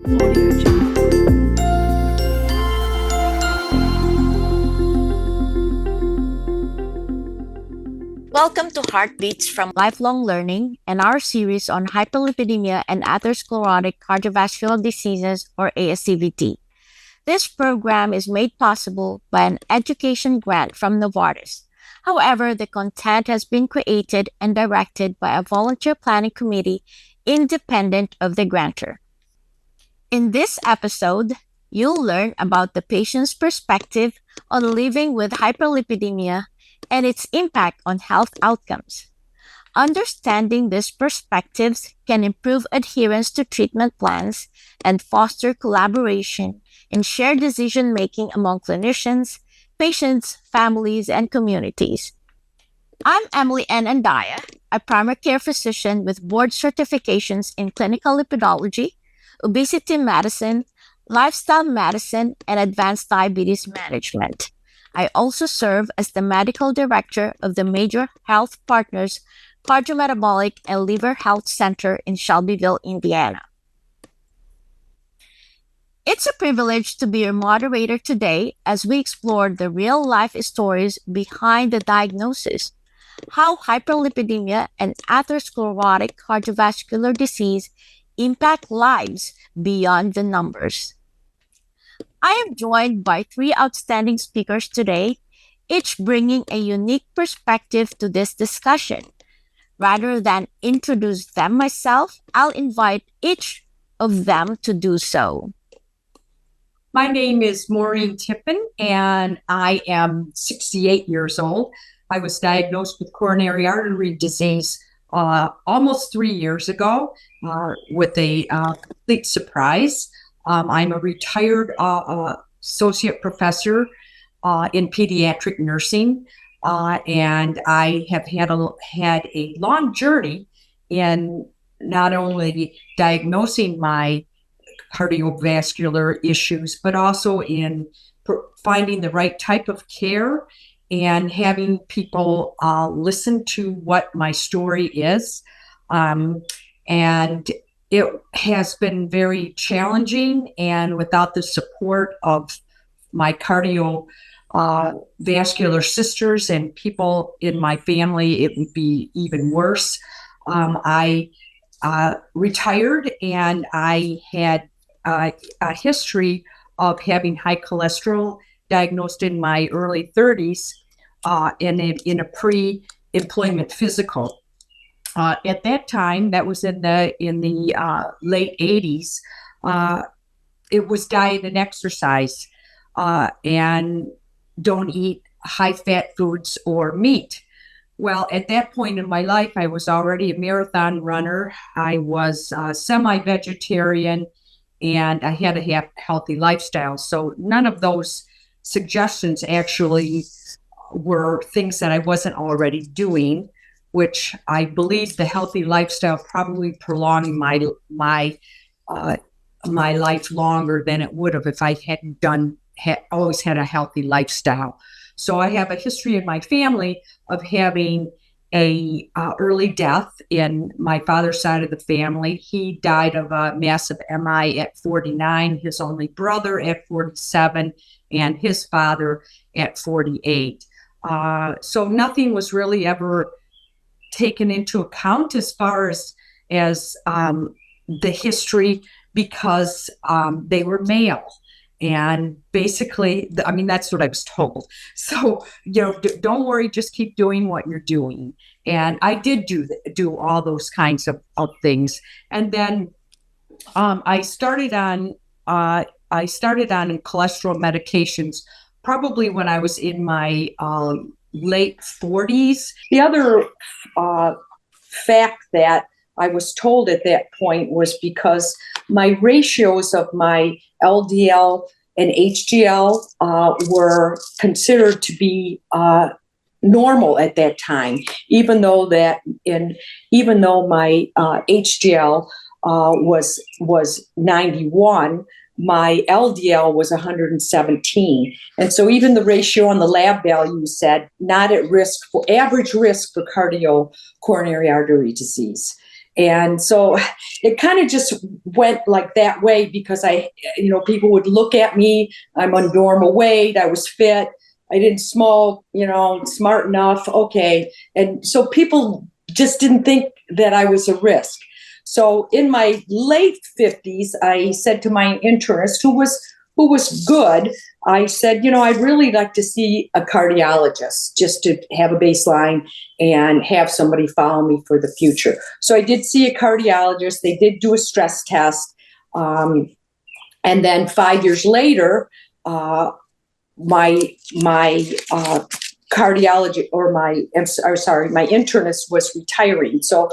Audio Jungle. Welcome to Heartbeats from Lifelong Learning and our series on hyperlipidemia and atherosclerotic cardiovascular diseases, or ASCVD. This program is made possible by an education grant from Novartis. However, the content has been created and directed by a volunteer planning committee independent of the grantor. In this episode, you'll learn about the patient's perspective on living with hyperlipidemia and its impact on health outcomes. Understanding these perspectives can improve adherence to treatment plans and foster collaboration and shared decision-making among clinicians, patients, families, and communities. I'm Emily N. Andaya, a primary care physician with board certifications in clinical lipidology, obesity medicine, lifestyle medicine, and advanced diabetes management. I also serve as the medical director of the Major Health Partners Cardiometabolic and Liver Health Center in Shelbyville, Indiana. It's a privilege to be your moderator today as we explore the real-life stories behind the diagnosis, how hyperlipidemia and atherosclerotic cardiovascular disease impact lives beyond the numbers. I am joined by three outstanding speakers today, each bringing a unique perspective to this discussion. Rather than introduce them myself, I'll invite each of them to do so. My name is Maureen Tippin, and I am 68 years old. I was diagnosed with coronary artery disease almost 3 years ago with a complete surprise. I'm a retired associate professor in pediatric nursing, and I have had a long journey in not only diagnosing my cardiovascular issues, but also in finding the right type of care and having people listen to what my story is. And it has been very challenging, and without the support of my cardiovascular sisters and people in my family, it would be even worse. I retired, and I had a history of having high cholesterol diagnosed in my early 30s in a pre-employment physical. At that time, that was in the late 80s, it was diet and exercise, and don't eat high-fat foods or meat. Well, at that point in my life, I was already a marathon runner. I was semi-vegetarian, and I had a healthy lifestyle. So none of those suggestions actually were things that I wasn't already doing, which I believe the healthy lifestyle probably prolonged my life longer than it would have if I hadn't always had a healthy lifestyle. So I have a history in my family of having a early death in my father's side of the family. He died of a massive MI at 49, his only brother at 47, and his father at 48. So nothing was really ever taken into account as far as the history, because they were male. And basically, that's what I was told. So, don't worry, just keep doing what you're doing. And I did do all those kinds of things. And then I started on cholesterol medications probably when I was in my late 40s. The other fact that I was told at that point was because my ratios of my LDL and HDL were considered to be normal at that time, even though my HDL was 91, my LDL was 117. And so even the ratio on the lab value said not at risk for average risk for coronary artery disease. And so it kind of just went like that way because people would look at me. I'm a normal weight. I was fit. I didn't smoke, smart enough. Okay. And so people just didn't think that I was a risk. So in my late 50s, I said to my internist, who was good, I said, I'd really like to see a cardiologist just to have a baseline and have somebody follow me for the future. So I did see a cardiologist. They did do a stress test. And then 5 years later, my cardiology my internist was retiring. So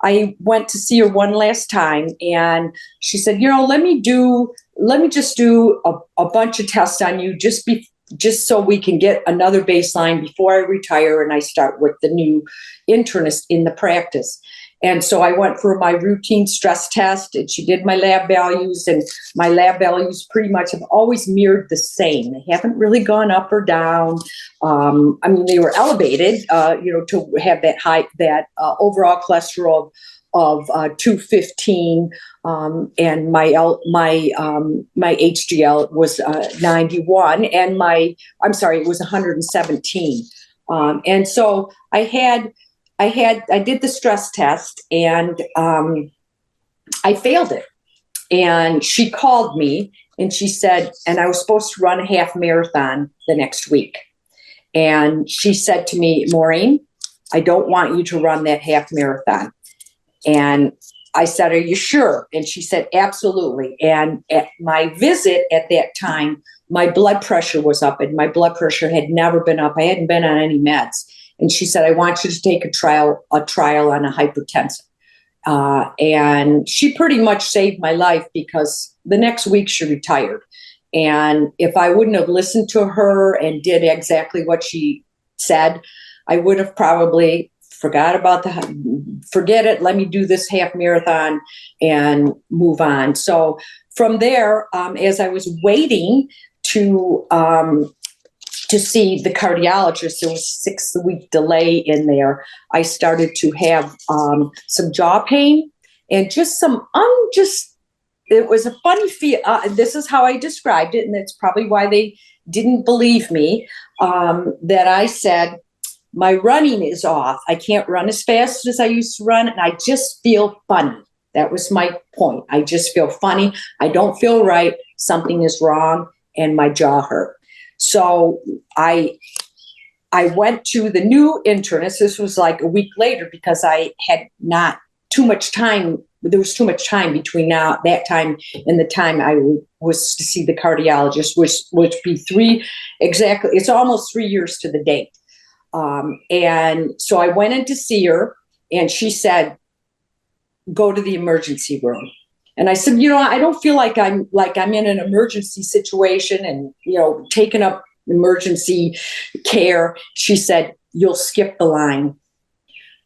I went to see her one last time, and she said, let me just do a bunch of tests on you just so we can get another baseline before I retire and I start with the new internist in the practice. And so I went for my routine stress test, and she did my lab values, and my lab values pretty much have always mirrored the same. They haven't really gone up or down. They were elevated, to have that high, overall cholesterol of 215, and my HDL was 91, and it was 117. And so I did the stress test, and I failed it. And she called me and she said, and I was supposed to run a half marathon the next week. And she said to me, Maureen, I don't want you to run that half marathon. And I said, are you sure? And she said, absolutely. And at my visit at that time, my blood pressure was up, and my blood pressure had never been up. I hadn't been on any meds. And she said, I want you to take a trial on a hypertensive. And she pretty much saved my life, because the next week she retired. And if I wouldn't have listened to her and did exactly what she said, I would have probably forget it, let me do this half marathon and move on. So from there, as I was waiting to see the cardiologist, there was a 6-week delay in there. I started to have some jaw pain and just it was a funny feel. This is how I described it, and that's probably why they didn't believe me, that I said, my running is off. I can't run as fast as I used to run, and I just feel funny. That was my point. I just feel funny. I don't feel right. Something is wrong, and my jaw hurt. So I went to the new internist. This was like a week later, because I had not too much time. There was too much time between that time and the time I was to see the cardiologist, which would be it's almost 3 years to the date. And so I went in to see her, and she said, go to the emergency room. And I said, I don't feel like I'm in an emergency situation and, taking up emergency care. She said, you'll skip the line.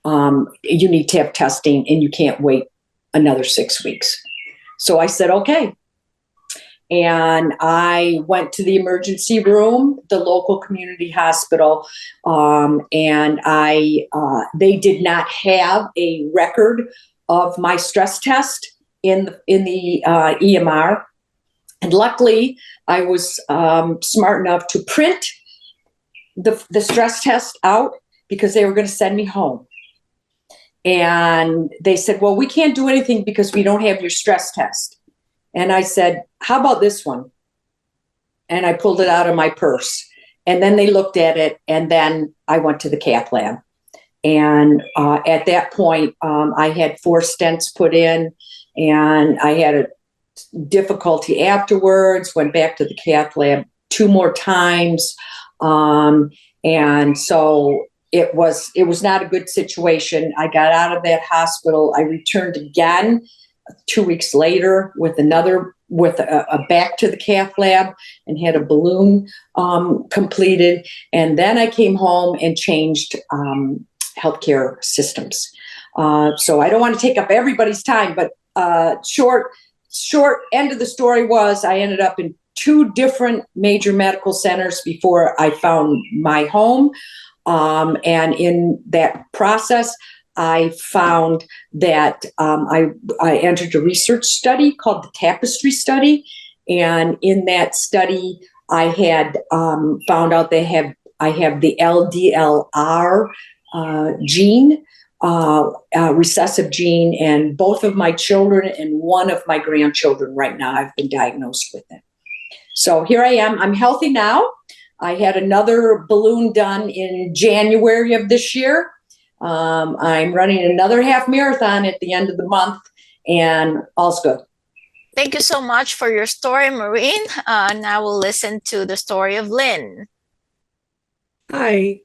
You need to have testing, and you can't wait another 6 weeks. So I said, okay. And I went to the emergency room, the local community hospital, and they did not have a record of my stress test in the EMR. And luckily, I was smart enough to print the stress test out, because they were going to send me home. And they said, well, we can't do anything because we don't have your stress test. And I said, how about this one? And I pulled it out of my purse. And then they looked at it, and then I went to the cath lab. And at that point, I had 4 stents put in, and I had a difficulty afterwards, went back to the cath lab 2 more times. And so it was not a good situation. I got out of that hospital. I returned again 2 weeks later with a back to the cath lab, and had a balloon completed. And then I came home and changed healthcare systems. So I don't want to take up everybody's time, but short end of the story was I ended up in 2 different major medical centers before I found my home. And in that process, I found that I entered a research study called the Tapestry Study. And in that study, I had found out I have the LDLR gene, recessive gene, and both of my children and one of my grandchildren right now I've been diagnosed with it. So here I am. I'm healthy now. I had another balloon done in January of this year. I'm running another half marathon at the end of the month, and all's good. Thank you so much for your story, Maureen. Now we'll listen to the story of Lynn. Hi,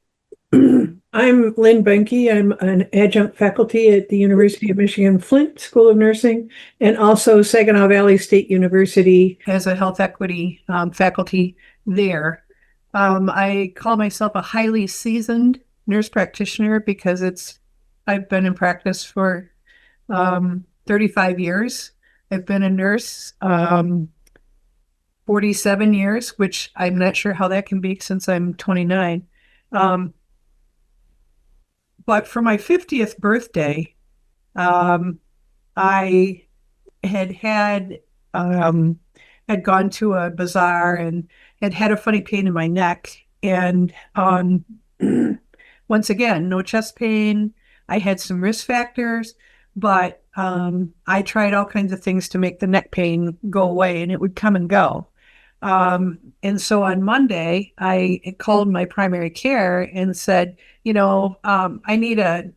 I'm Lynn Benke. I'm an adjunct faculty at the University of Michigan Flint School of Nursing, and also Saginaw Valley State University as a health equity faculty there. I call myself a highly seasoned nurse practitioner because I've been in practice for 35 years. I've been a nurse 47 years, which I'm not sure how that can be since I'm 29. But for my 50th birthday, I had gone to a bazaar and had a funny pain in my neck. And once again, no chest pain. I had some risk factors, but I tried all kinds of things to make the neck pain go away, and it would come and go. And so on Monday, I called my primary care and said, I need a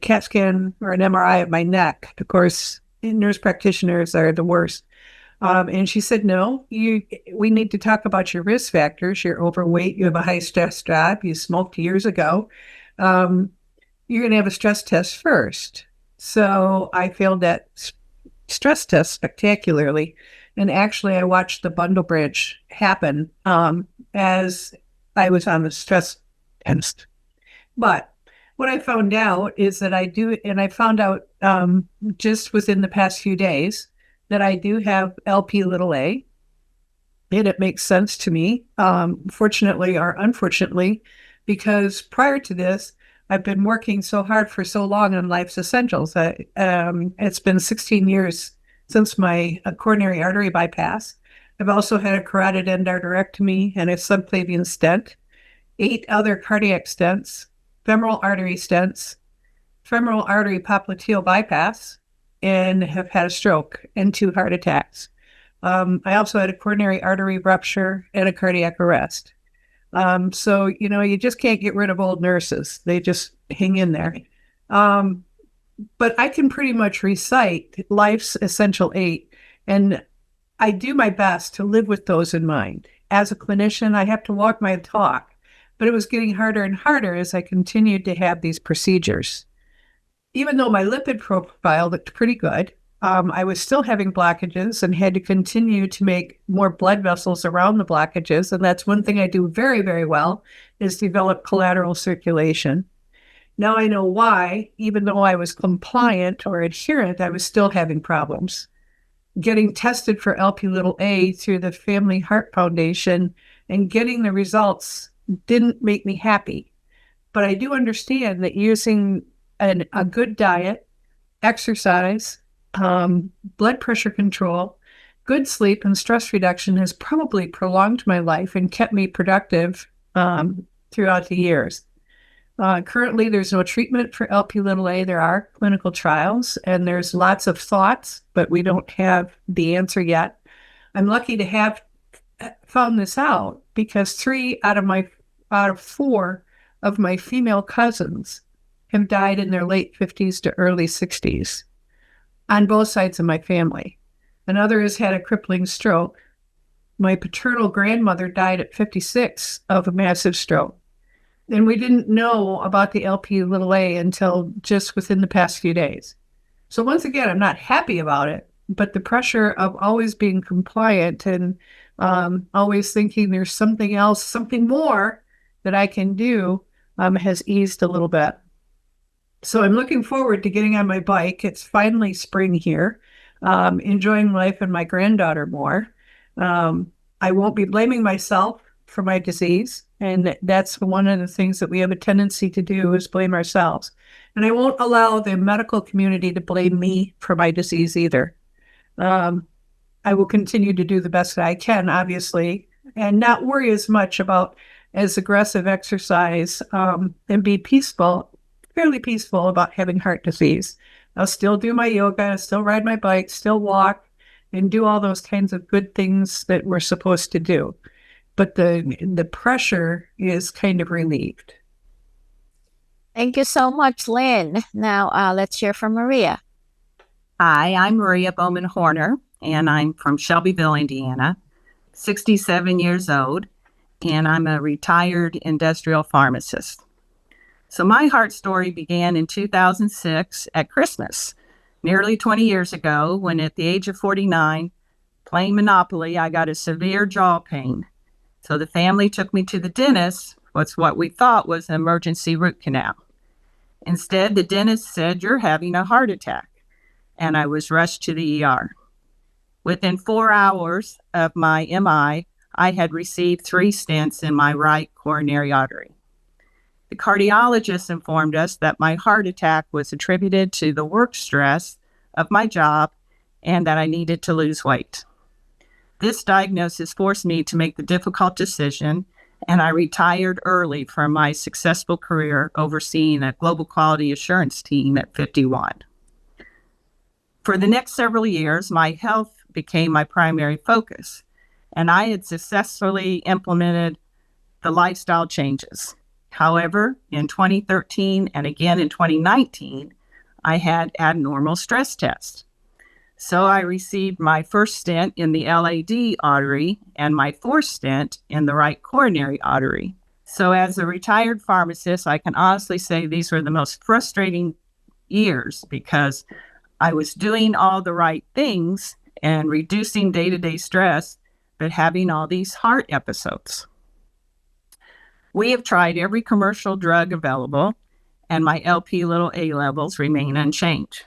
CAT scan or an MRI of my neck. Of course, nurse practitioners are the worst. And she said, no, we need to talk about your risk factors. You're overweight. You have a high stress job. You smoked years ago. You're going to have a stress test first. So I failed that stress test spectacularly. And actually, I watched the bundle branch happen as I was on the stress test. But what I found out is that I found out just within the past few days that I do have LP little a, and it makes sense to me, fortunately or unfortunately, because prior to this, I've been working so hard for so long on life's essentials. It's been 16 years since my coronary artery bypass. I've also had a carotid endarterectomy and a subclavian stent, 8 other cardiac stents, femoral artery stents, femoral artery popliteal bypass, and have had a stroke and 2 heart attacks. I also had a coronary artery rupture and a cardiac arrest. So, you just can't get rid of old nurses. They just hang in there. But I can pretty much recite life's essential 8, and I do my best to live with those in mind. As a clinician, I have to walk my talk, but it was getting harder and harder as I continued to have these procedures. Even though my lipid profile looked pretty good, I was still having blockages and had to continue to make more blood vessels around the blockages. And that's one thing I do very, very well, is develop collateral circulation. Now I know why, even though I was compliant or adherent, I was still having problems. Getting tested for LP little a through the Family Heart Foundation and getting the results didn't make me happy. But I do understand that using a good diet, exercise, blood pressure control, good sleep, and stress reduction has probably prolonged my life and kept me productive throughout the years. Currently, there's no treatment for LP little a. There are clinical trials, and there's lots of thoughts, but we don't have the answer yet. I'm lucky to have found this out because 3 out of 4 of my female cousins have died in their late 50s to early 60s on both sides of my family. Another has had a crippling stroke. My paternal grandmother died at 56 of a massive stroke. And we didn't know about the LP little a until just within the past few days. So once again, I'm not happy about it, but the pressure of always being compliant and always thinking there's something else, something more that I can do has eased a little bit. So I'm looking forward to getting on my bike. It's finally spring here, enjoying life and my granddaughter more. I won't be blaming myself for my disease. And that's one of the things that we have a tendency to do is blame ourselves. And I won't allow the medical community to blame me for my disease either. I will continue to do the best that I can, obviously, and not worry as much about as aggressive exercise and be fairly peaceful about having heart disease. I'll still do my yoga, still ride my bike, still walk, and do all those kinds of good things that we're supposed to do. But the pressure is kind of relieved. Thank you so much, Lynn. Now, let's hear from Maria. Hi, I'm Maria Bowman Horner, and I'm from Shelbyville, Indiana, 67 years old, and I'm a retired industrial pharmacist. So my heart story began in 2006 at Christmas, nearly 20 years ago, when at the age of 49, playing Monopoly, I got a severe jaw pain. So the family took me to the dentist, what we thought was an emergency root canal. Instead, the dentist said, "You're having a heart attack," and I was rushed to the ER. Within 4 hours of my MI, I had received 3 stents in my right coronary artery. The cardiologist informed us that my heart attack was attributed to the work stress of my job and that I needed to lose weight. This diagnosis forced me to make the difficult decision, and I retired early from my successful career overseeing a global quality assurance team at 51. For the next several years, my health became my primary focus, and I had successfully implemented the lifestyle changes. However, in 2013 and again in 2019, I had abnormal stress tests. So I received my first stent in the LAD artery and my 4th stent in the right coronary artery. So as a retired pharmacist, I can honestly say these were the most frustrating years because I was doing all the right things and reducing day-to-day stress, but having all these heart episodes. We have tried every commercial drug available, and my Lp(a) levels remain unchanged.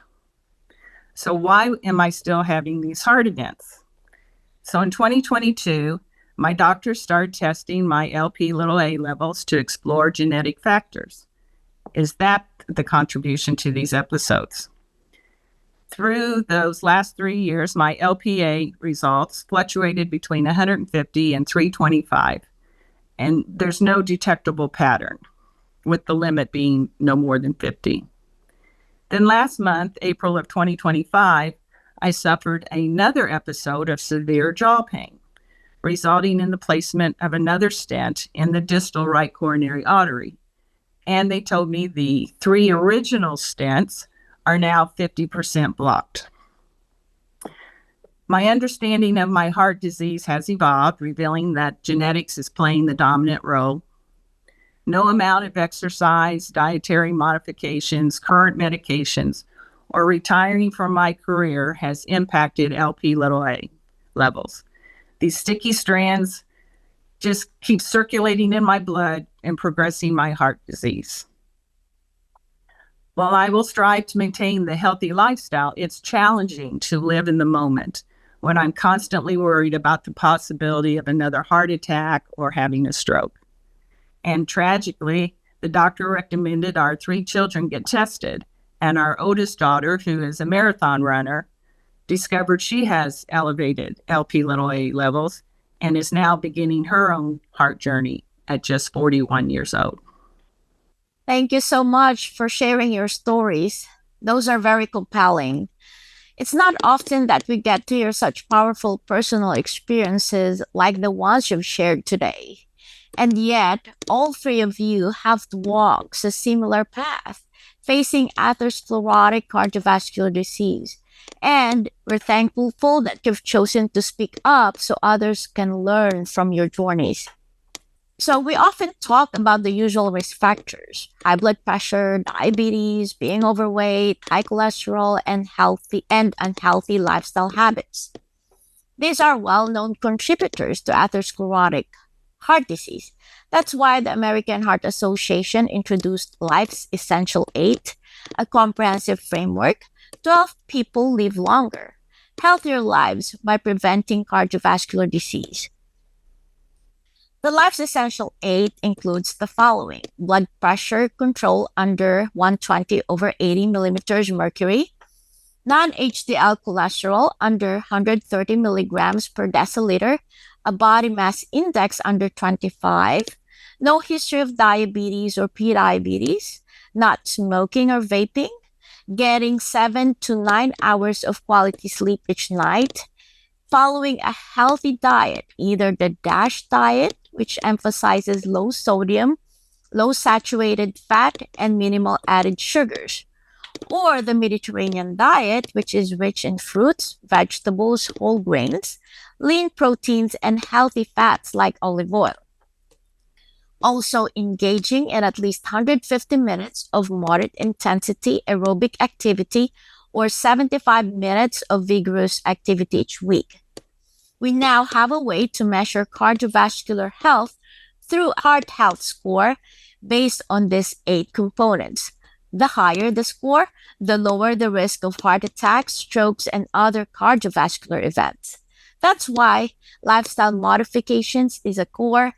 So why am I still having these heart events? So in 2022, my doctor started testing my Lp(a) levels to explore genetic factors. Is that the contribution to these episodes? Through those last 3 years, my Lp(a) results fluctuated between 150 and 325, and there's no detectable pattern, with the limit being no more than 50. Then last month, April of 2025, I suffered another episode of severe jaw pain, resulting in the placement of another stent in the distal right coronary artery. And they told me the 3 original stents are now 50% blocked. My understanding of my heart disease has evolved, revealing that genetics is playing the dominant role. No amount of exercise, dietary modifications, current medications, or retiring from my career has impacted Lp(a) levels. These sticky strands just keep circulating in my blood and progressing my heart disease. While I will strive to maintain the healthy lifestyle, it's challenging to live in the moment when I'm constantly worried about the possibility of another heart attack or having a stroke. And tragically, the doctor recommended our 3 children get tested, and our oldest daughter, who is a marathon runner, discovered she has elevated Lp(a) levels and is now beginning her own heart journey at just 41 years old. Thank you so much for sharing your stories. Those are very compelling. It's not often that we get to hear such powerful personal experiences like the ones you've shared today. And yet, all 3 of you have walked a similar path, facing atherosclerotic cardiovascular disease. And we're thankful that you've chosen to speak up so others can learn from your journeys. So we often talk about the usual risk factors: high blood pressure, diabetes, being overweight, high cholesterol, and unhealthy lifestyle habits. These are well-known contributors to atherosclerotic heart disease. That's why the American Heart Association introduced Life's Essential 8, a comprehensive framework to help people live longer, healthier lives by preventing cardiovascular disease. The Life's Essential 8 includes the following: blood pressure control under 120 over 80 millimeters mercury, non-HDL cholesterol under 130 milligrams per deciliter, a body mass index under 25, no history of diabetes or prediabetes, not smoking or vaping, getting 7 to 9 hours of quality sleep each night, following a healthy diet, either the DASH diet, which emphasizes low sodium, low saturated fat, and minimal added sugars, or the Mediterranean diet, which is rich in fruits, vegetables, whole grains, lean proteins, and healthy fats like olive oil. Also, engaging in at least 150 minutes of moderate intensity aerobic activity or 75 minutes of vigorous activity each week. We now have a way to measure cardiovascular health through heart health score based on these 8 components. The higher the score, the lower the risk of heart attacks, strokes, and other cardiovascular events. That's why lifestyle modifications is a core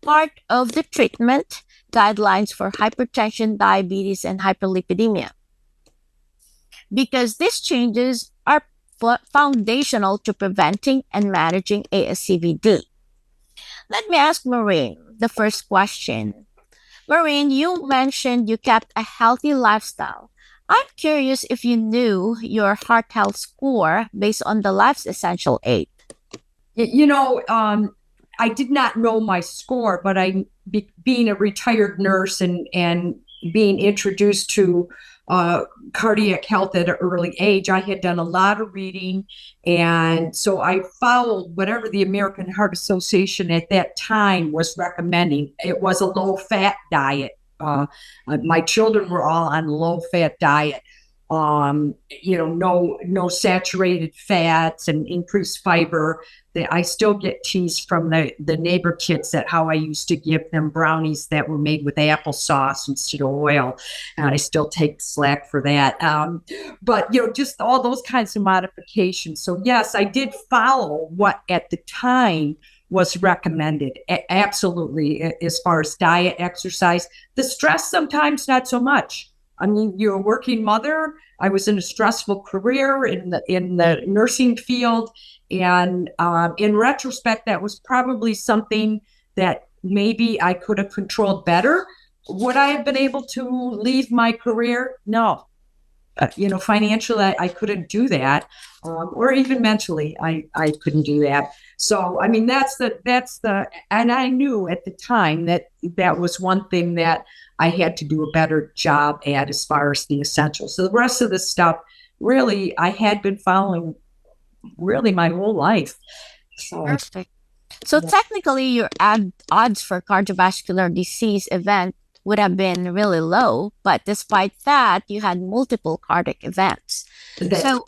part of the treatment guidelines for hypertension, diabetes, and hyperlipidemia. Because these changes are foundational to preventing and managing ASCVD. Let me ask Maureen the first question. Maureen, you mentioned you kept a healthy lifestyle. I'm curious if you knew your heart health score based on the Life's Essential 8. I did not know my score, but being a retired nurse and being introduced to cardiac health at an early age, I had done a lot of reading. And so I followed whatever the American Heart Association at that time was recommending. It was a low-fat diet. My children were all on low-fat diet. No saturated fats and increased fiber. I still get teased from the neighbor kids that how I used to give them brownies that were made with applesauce instead of oil, and I still take slack for that. But just all those kinds of modifications. So yes, I did follow what at the time was recommended. Absolutely, as far as diet, exercise, the stress sometimes not so much. I mean, you're a working mother. I was in a stressful career in the nursing field. And in retrospect, that was probably something that maybe I could have controlled better. Would I have been able to leave my career? No. Financially, I couldn't do that, or even mentally, I couldn't do that. So, I mean, that's the, and I knew at the time that was one thing that I had to do a better job at as far as the essentials. So the rest of the stuff, really, I had been following really my whole life. So, Perfect. So technically, your odds for cardiovascular disease event would have been really low, but despite that, you had multiple cardiac events. So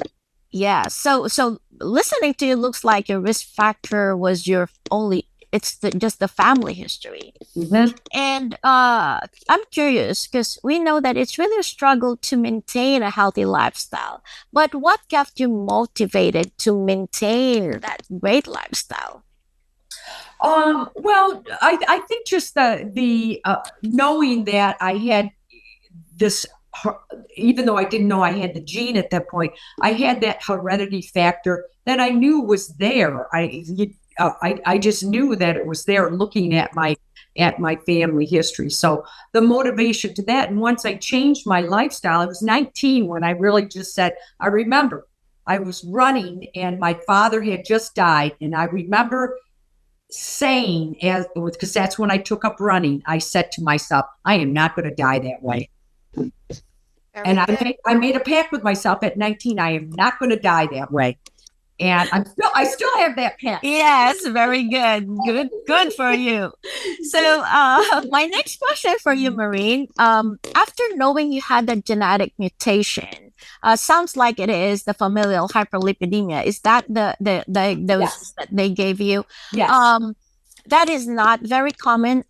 listening to you looks like your risk factor was just the family history. mhm. And I'm curious because we know that it's really a struggle to maintain a healthy lifestyle. But what kept you motivated to maintain that great lifestyle? Well, I think just the knowing that I had this, even though I didn't know I had the gene at that point, I had that heredity factor that I knew was there. I just knew that it was there looking at my family history. So the motivation to that, and once I changed my lifestyle, I was 19 when I really just said, I remember I was running and my father had just died, and I remember saying, because that's when I took up running, I said to myself, I am not going to die that way. And I made a pact with myself at 19, I am not going to die that way. And I still have that pact. Yes, very good. Good for you. So, my next question for you, Maureen. After knowing you had the genetic mutation, sounds like it is the familial hyperlipidemia. Is that the diagnosis that they gave you? Yes. That is not very common.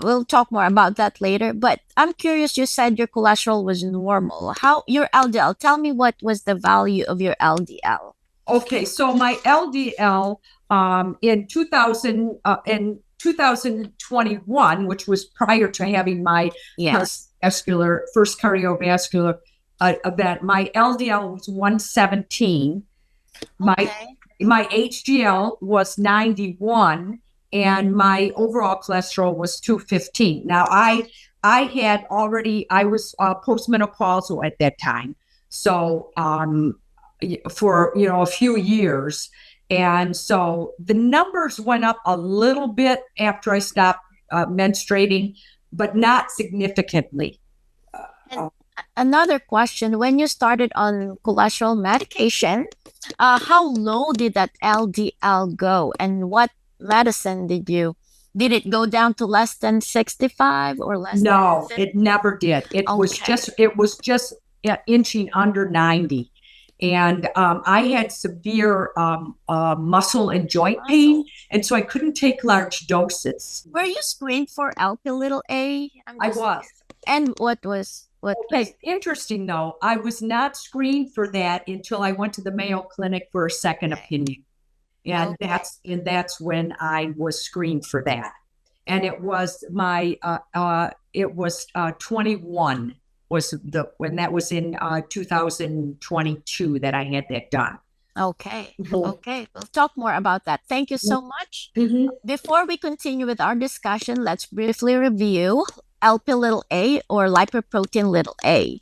We'll talk more about that later. But I'm curious. You said your cholesterol was normal. How your LDL? Tell me what was the value of your LDL? Okay, so my LDL in 2000 2021, which was prior to having my Yes. first cardiovascular event, my LDL was 117. Okay. My HDL was 91, and my overall cholesterol was 215. Now, I was postmenopausal at that time. So, for, a few years. And so the numbers went up a little bit after I stopped menstruating, but not significantly. Another question, when you started on cholesterol medication, how low did that LDL go, and what medicine did it go down to less than 65 or less No, than it never did. It was just inching under 90. And I had severe muscle and joint pain, and so I couldn't take large doses. Were you screened for LP little a? I was. And what? Okay, interesting though. I was not screened for that until I went to the Mayo Clinic for a second opinion, and that's when I was screened for that. And it was 21 when that was in 2022 that I had that done. Okay. Okay. We'll talk more about that. Thank you so much. Before we continue with our discussion, let's briefly review LP little a or lipoprotein little a.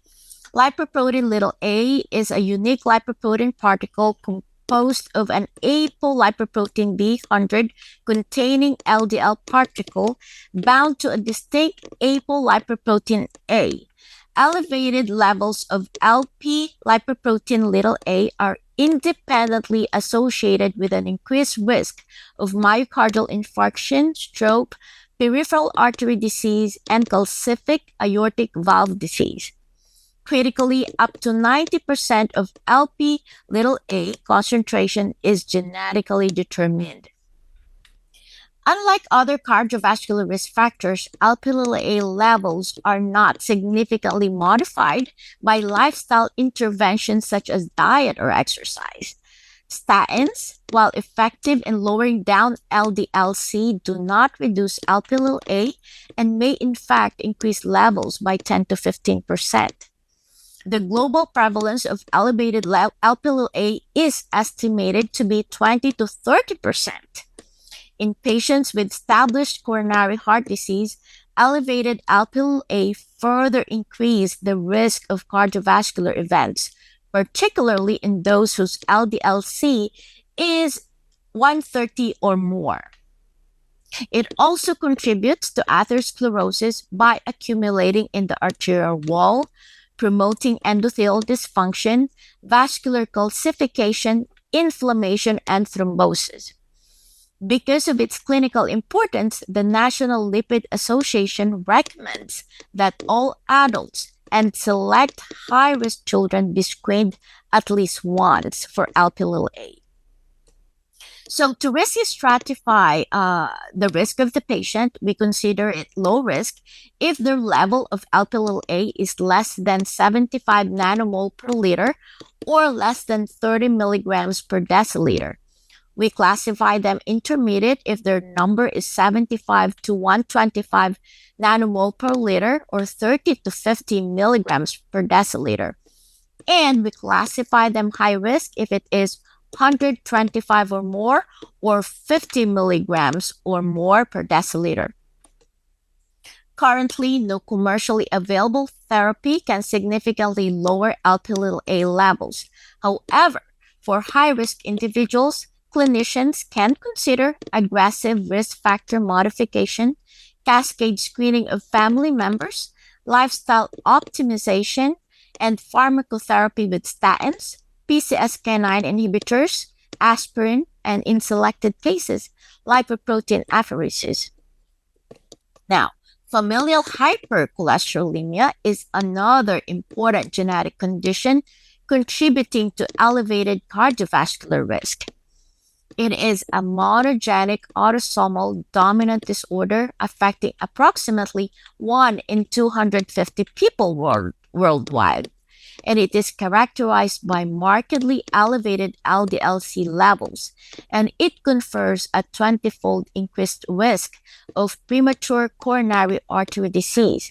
Lipoprotein little a is a unique lipoprotein particle composed of an apolipoprotein B100 containing LDL particle bound to a distinct apolipoprotein A. Elevated levels of LP lipoprotein little a are independently associated with an increased risk of myocardial infarction, stroke, peripheral artery disease, and calcific aortic valve disease. Critically, up to 90% of LP little a concentration is genetically determined. Unlike other cardiovascular risk factors, LP little a levels are not significantly modified by lifestyle interventions such as diet or exercise. Statins, while effective in lowering down LDL-C, do not reduce LP little a and may in fact increase levels by 10 to 15%. The global prevalence of elevated LP little a is estimated to be 20 to 30%. In patients with established coronary heart disease, elevated LP little a further increase the risk of cardiovascular events, particularly in those whose LDL-C is 130 or more. It also contributes to atherosclerosis by accumulating in the arterial wall, promoting endothelial dysfunction, vascular calcification, inflammation, and thrombosis. Because of its clinical importance, the National Lipid Association recommends that all adults and select high-risk children be screened at least once for LP little a. So to risk stratify the risk of the patient, we consider it low risk if their level of LP little a is less than 75 nanomole per liter or less than 30 milligrams per deciliter. We classify them intermediate if their number is 75 to 125 nanomole per liter or 30 to 50 milligrams per deciliter. And we classify them high risk if it is 125 or more or 50 milligrams or more per deciliter. Currently, no commercially available therapy can significantly lower LP little a levels. However, for high-risk individuals, clinicians can consider aggressive risk factor modification, cascade screening of family members, lifestyle optimization, and pharmacotherapy with statins, PCSK9 inhibitors, aspirin, and in selected cases, lipoprotein apheresis. Now, familial hypercholesterolemia is another important genetic condition contributing to elevated cardiovascular risk. It is a monogenic autosomal dominant disorder affecting approximately 1 in 250 people worldwide. and it is characterized by markedly elevated LDL-C levels, and it confers a 20-fold increased risk of premature coronary artery disease.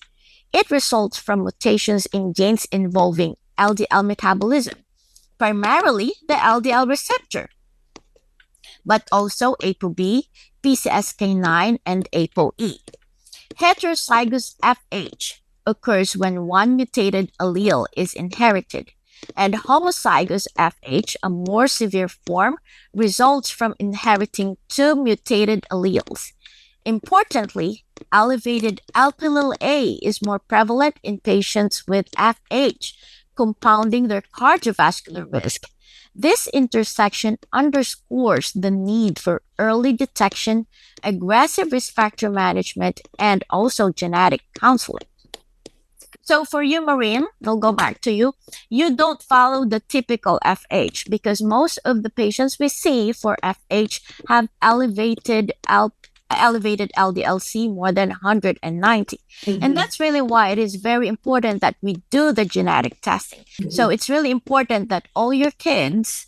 It results from mutations in genes involving LDL metabolism, primarily the LDL receptor, but also ApoB, PCSK9, and ApoE. Heterozygous FH occurs when one mutated allele is inherited, and homozygous FH, a more severe form, results from inheriting two mutated alleles. Importantly, elevated Lp(a) is more prevalent in patients with FH, compounding their cardiovascular risk. This intersection underscores the need for early detection, aggressive risk factor management, and also genetic counseling. So for you, Maureen, we'll go back to you. You don't follow the typical FH because most of the patients we see for FH have elevated LDL-C more than 190. And that's really why it is very important that we do the genetic testing. So it's really important that all your kids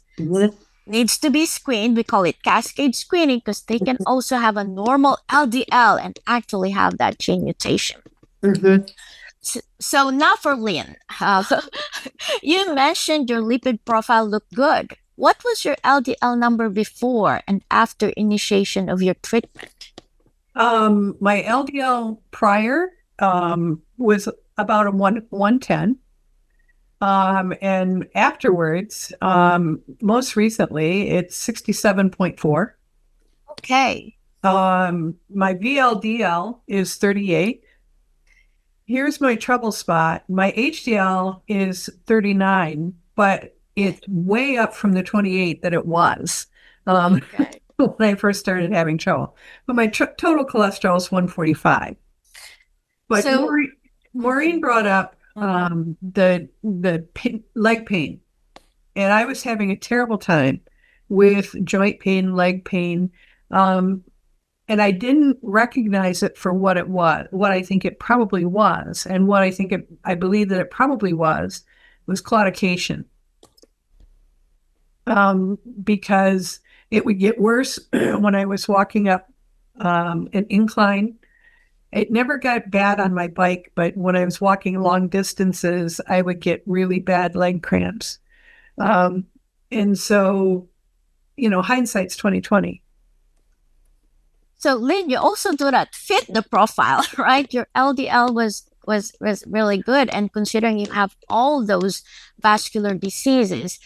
needs to be screened. We call it cascade screening because they can also have a normal LDL and actually have that gene mutation. So now for Lynn, you mentioned your lipid profile looked good. What was your LDL number before and after initiation of your treatment? My LDL prior was about a 110. And afterwards, most recently, it's 67.4. Okay. My VLDL is 38. Here's my trouble spot. My HDL is 39, but it's way up from the 28 that it was Okay. when I first started having trouble. But my total cholesterol is 145. But So- Maureen brought up the leg pain, and I was having a terrible time with joint pain, leg pain, and I didn't recognize it for what it was, what I think it probably was, and what I believe that it probably was claudication, because it would get worse when I was walking up an incline. It never got bad on my bike, but when I was walking long distances, I would get really bad leg cramps. And so, hindsight's 2020. So Lynn, you also do not fit the profile, right? Your LDL was really good, and considering you have all those vascular diseases,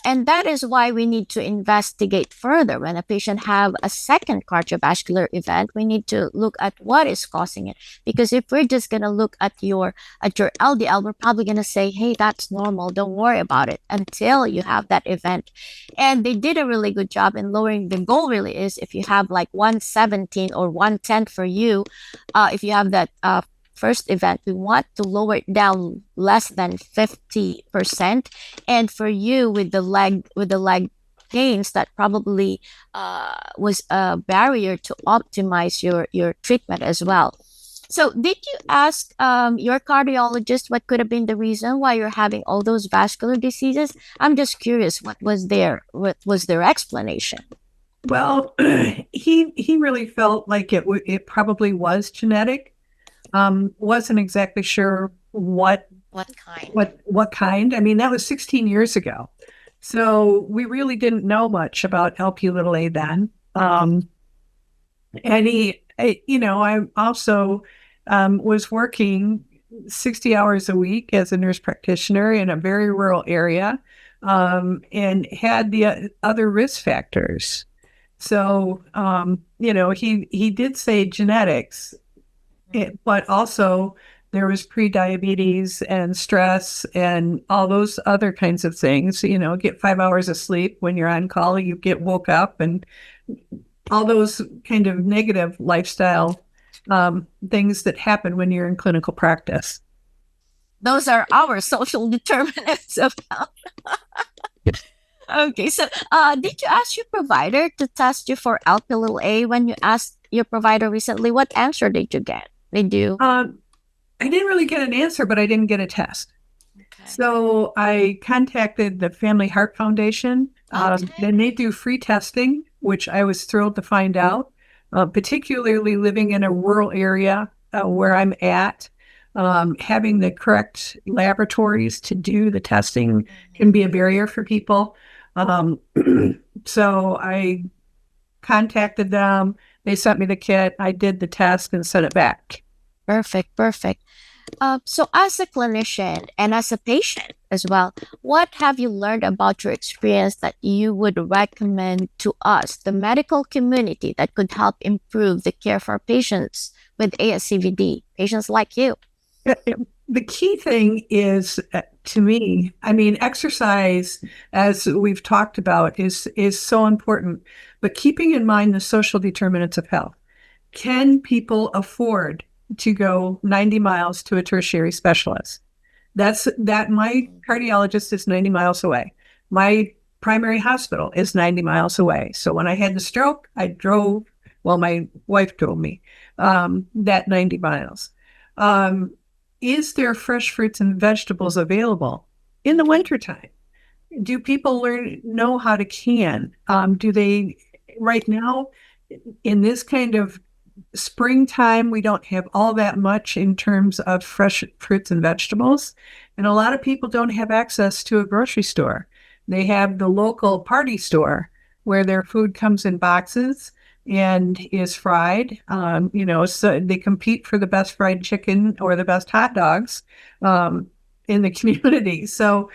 and that is why we need to investigate further. When a patient have a second cardiovascular event, we need to look at what is causing it. Because if we're just gonna look at your LDL, we're probably gonna say, "Hey, that's normal. Don't worry about it," until you have that event. And they did a really good job in lowering. The goal really is if you have like 117 or 110 for you, if you have that first event, we want to lower it down less than 50%. And for you with the leg pains, that probably was a barrier to optimize your treatment as well. So did you ask your cardiologist what could have been the reason why you're having all those vascular diseases? I'm just curious, what was their explanation? Well, he really felt like it probably was genetic. Wasn't exactly sure what kind. I mean, that was 16 years ago. So we really didn't know much about Lp(a) then. And I also was working 60 hours a week as a nurse practitioner in a very rural area, and had the other risk factors. So, he did say genetics. But also there was pre-diabetes and stress and all those other kinds of things. Get 5 hours of sleep when you're on call, you get woke up, and all those kind of negative lifestyle things that happen when you're in clinical practice. Those are our social determinants of health. Okay, so did you ask your provider to test you for Lp(a) when you asked your provider recently? What answer did you get? Did you? I didn't really get an answer, but I didn't get a test. So I contacted the Family Heart Foundation. Then they do free testing, which I was thrilled to find out, particularly living in a rural area where I'm at. Having the correct laboratories to do the testing can be a barrier for people. Um, so I contacted them. They sent me the kit. I did the test and sent it back. Perfect, perfect. So, as a clinician and as a patient as well, what have you learned about your experience that you would recommend to us, the medical community, that could help improve the care for patients with ASCVD, patients like you? The key thing is, to me, I mean, exercise, as we've talked about, is so important. But keeping in mind the social determinants of health, can people afford to go 90 miles to a tertiary specialist? That my cardiologist is 90 miles away. My primary hospital is 90 miles away. So when I had the stroke, I drove. Well, my wife drove me that 90 miles. Is there fresh fruits and vegetables available in the wintertime? Do people know how to can? Do they, right now, in this kind of springtime, we don't have all that much in terms of fresh fruits and vegetables. And a lot of people don't have access to a grocery store. They have the local party store where their food comes in boxes and is fried. So they compete for the best fried chicken or the best hot dogs in the community. So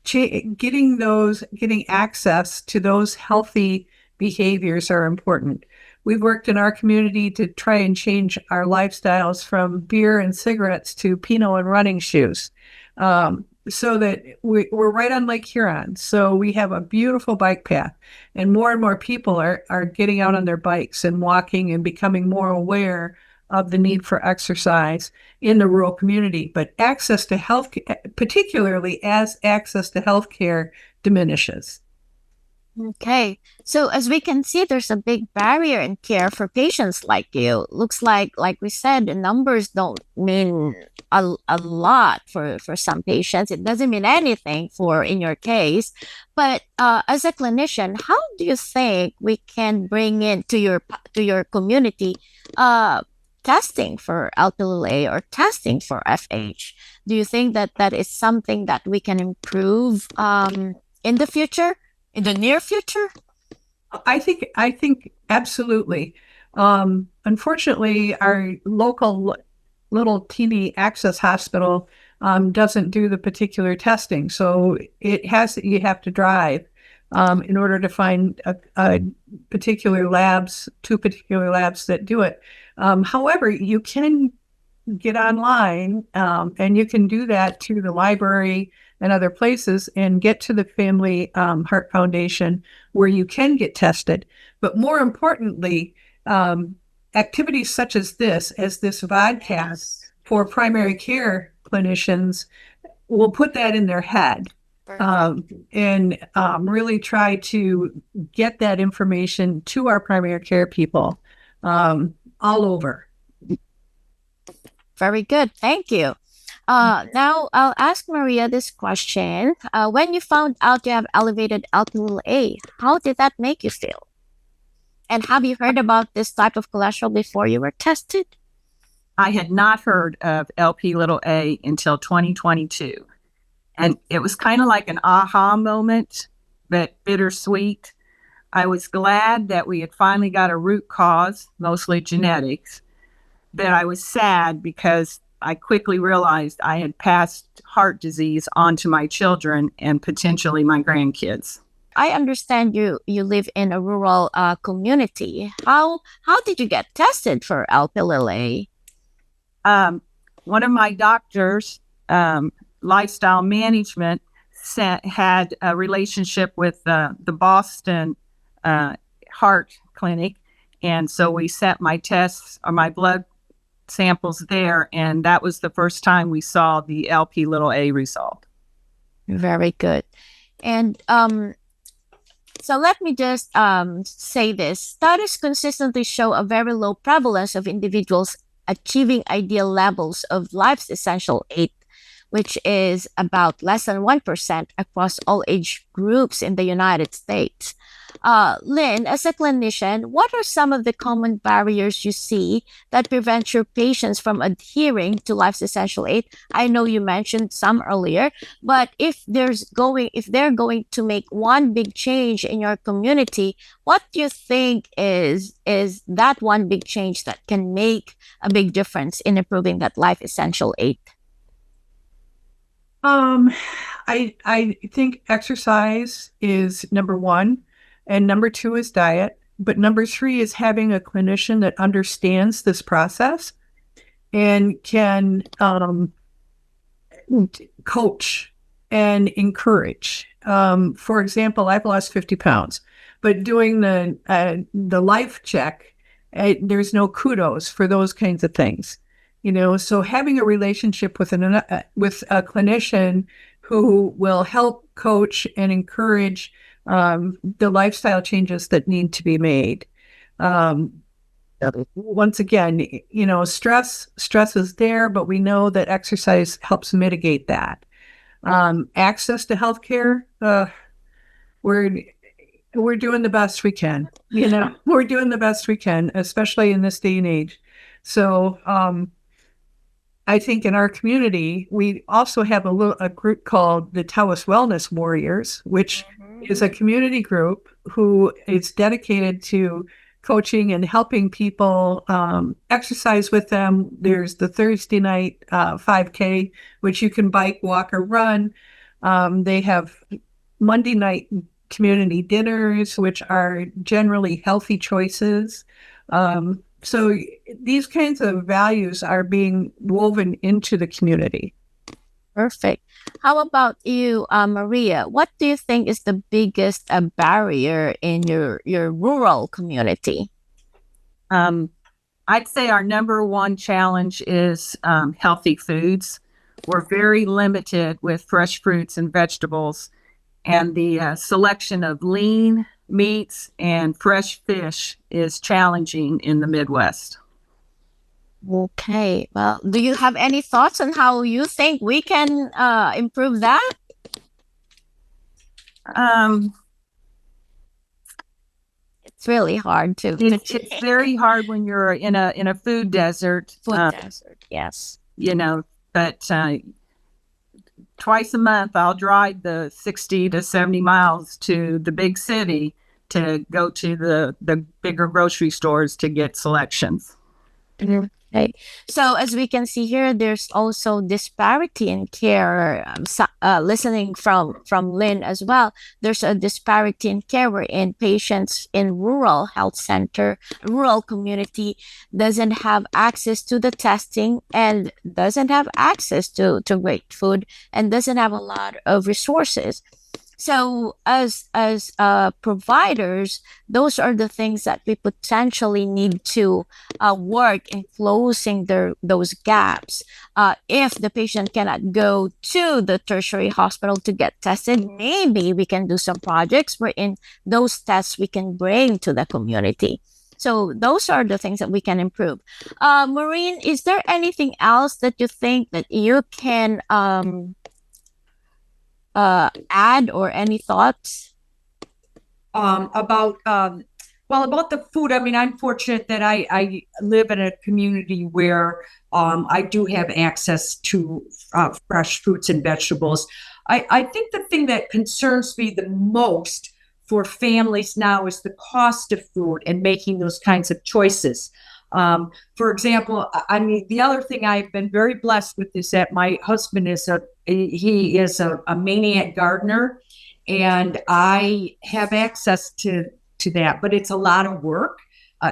getting access to those healthy behaviors are important. We've worked in our community to try and change our lifestyles from beer and cigarettes to Pinot and running shoes, so that we're right on Lake Huron. So we have a beautiful bike path, and more people are getting out on their bikes and walking and becoming more aware of the need for exercise in the rural community. But access to health, particularly as access to healthcare diminishes. Okay. So as we can see, there's a big barrier in care for patients like you. Looks like we said, the numbers don't mean a lot for some patients. It doesn't mean anything for in your case. But as a clinician, how do you think we can bring in to your community testing for Lp(a) or testing for FH? Do you think that is something that we can improve in the future? In the near future? I think absolutely. Unfortunately, our local little teeny access hospital doesn't do the particular testing, so you have to drive in order to find two particular labs that do it. However, you can get online and you can do that through the library and other places and get to the Family Heart Foundation where you can get tested. But more importantly, activities such as this vodcast for primary care clinicians will put that in their head and really try to get that information to our primary care people all over. Very good. Thank you. Now, I'll ask Maria this question. When you found out you have elevated Lp(a), how did that make you feel? And have you heard about this type of cholesterol before you were tested? I had not heard of Lp(a) until 2022. And it was kind of like an aha moment, but bittersweet. I was glad that we had finally got a root cause, mostly genetics. But I was sad because I quickly realized I had passed heart disease on to my children and potentially my grandkids. I understand you live in a rural community. How did you get tested for Lp(a)? One of my doctors, lifestyle management, had a relationship with the Boston Heart Clinic. And so we sent my tests or my blood samples there, and that was the first time we saw the Lp(a) result. Very good. And so let me just say this. Studies consistently show a very low prevalence of individuals achieving ideal levels of life's essential 8, which is about less than 1% across all age groups in the United States. Lynn, as a clinician, what are some of the common barriers you see that prevent your patients from adhering to Life's Essential 8? I know you mentioned some earlier, but if they're going to make one big change in your community, what do you think is that one big change that can make a big difference in improving that Life Essential 8? I think exercise is number one, and number two is diet. But number three is having a clinician that understands this process and can coach and encourage. For example, I've lost 50 pounds, but doing the life check, there's no kudos for those kinds of things. So having a relationship with a clinician who will help coach and encourage the lifestyle changes that need to be made. Once again, stress is there, but we know that exercise helps mitigate that. Access to healthcare, we're doing the best we can. We're doing the best we can, especially in this day and age. So I think in our community, we also have a group called the Taoist Wellness Warriors, which is a community group who is dedicated to coaching and helping people exercise with them. There's the Thursday night 5K, which you can bike, walk, or run. They have Monday night community dinners, which are generally healthy choices. So these kinds of values are being woven into the community. Perfect. How about you, Maria? What do you think is the biggest barrier in your rural community? I'd say our number one challenge is healthy foods. We're very limited with fresh fruits and vegetables, and the selection of lean meats and fresh fish is challenging in the Midwest. Okay. Well, do you have any thoughts on how you think we can improve that? It's really hard to. It's very hard when you're in a food desert. Desert, yes. But twice a month I'll drive the 60 to 70 miles to the big city to go to the bigger grocery stores to get selections. Okay. So as we can see here, there's also disparity in care. Listening from Lynn as well, there's a disparity in care wherein patients in rural health center, rural community doesn't have access to the testing and doesn't have access to great food and doesn't have a lot of resources. So as providers, those are the things that we potentially need to work in closing those gaps. If the patient cannot go to the tertiary hospital to get tested, maybe we can do some projects wherein those tests we can bring to the community. So those are the things that we can improve. Maureen, is there anything else that you think that you can add or any thoughts? About the food, I mean, I'm fortunate that I live in a community where I do have access to fresh fruits and vegetables. I think the thing that concerns me the most for families now is the cost of food and making those kinds of choices. For example, I mean, the other thing I've been very blessed with is that my husband is a maniac gardener, and I have access to that, but it's a lot of work.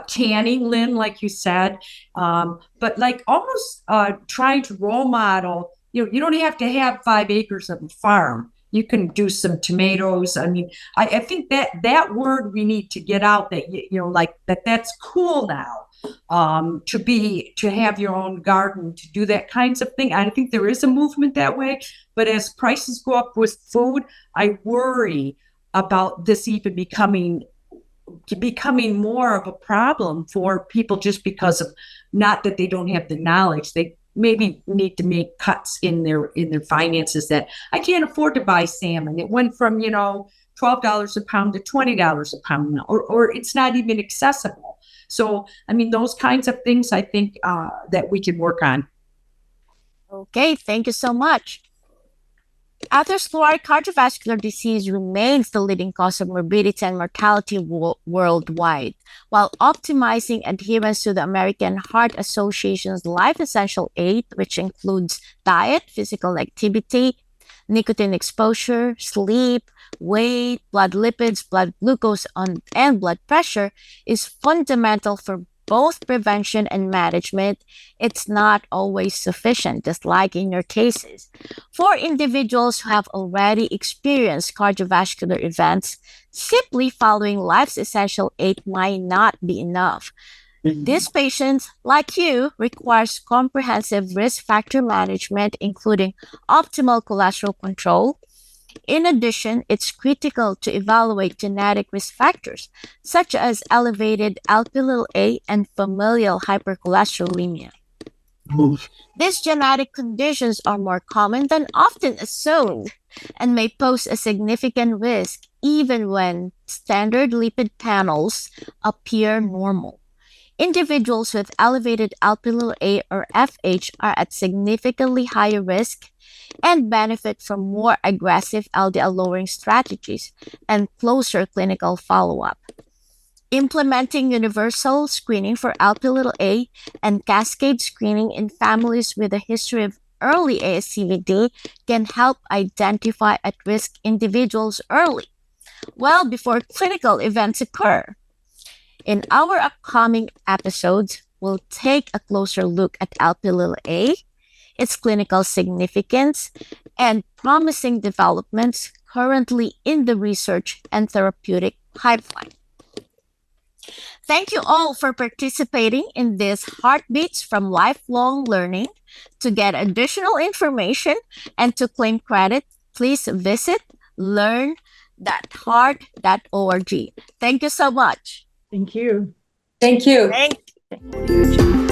Canning, Lynn, like you said, but like almost trying to role model, you don't have to have 5 acres of a farm. You can do some tomatoes. I mean, I think that word we need to get out that, like that's cool now. To have your own garden, to do that kinds of thing. I think there is a movement that way, but as prices go up with food, I worry about this even becoming more of a problem for people just because of, not that they don't have the knowledge. maybe need to make cuts in their finances, that I can't afford to buy salmon. It went from, $12 a pound to $20 a pound now, or it's not even accessible. So, I mean, those kinds of things I think that we can work on. Okay, thank you so much. Atherosclerotic cardiovascular disease remains the leading cause of morbidity and mortality worldwide, while optimizing adherence to the American Heart Association's Life Essential 8, which includes diet, physical activity, nicotine exposure, sleep, weight, blood lipids, blood glucose, and blood pressure, is fundamental for both prevention and management. It's not always sufficient, just like in your cases. For individuals who have already experienced cardiovascular events, simply following Life's Essential 8 might not be enough. These patients, like you, requires comprehensive risk factor management, including optimal cholesterol control. In addition, it's critical to evaluate genetic risk factors, such as elevated Lp(a) and familial hypercholesterolemia. These genetic conditions are more common than often assumed and may pose a significant risk even when standard lipid panels appear normal. Individuals with elevated Lp(a) or FH are at significantly higher risk and benefit from more aggressive LDL-lowering strategies and closer clinical follow-up. Implementing universal screening for Lp(a) and cascade screening in families with a history of early ASCVD can help identify at-risk individuals early, well before clinical events occur. In our upcoming episodes, we'll take a closer look at Lp(a), its clinical significance, and promising developments currently in the research and therapeutic pipeline. Thank you all for participating in this Heartbeats from Lifelong Learning. To get additional information and to claim credit, please visit learn.heart.org. Thank you so much. Thank you. Thank you. Thank you.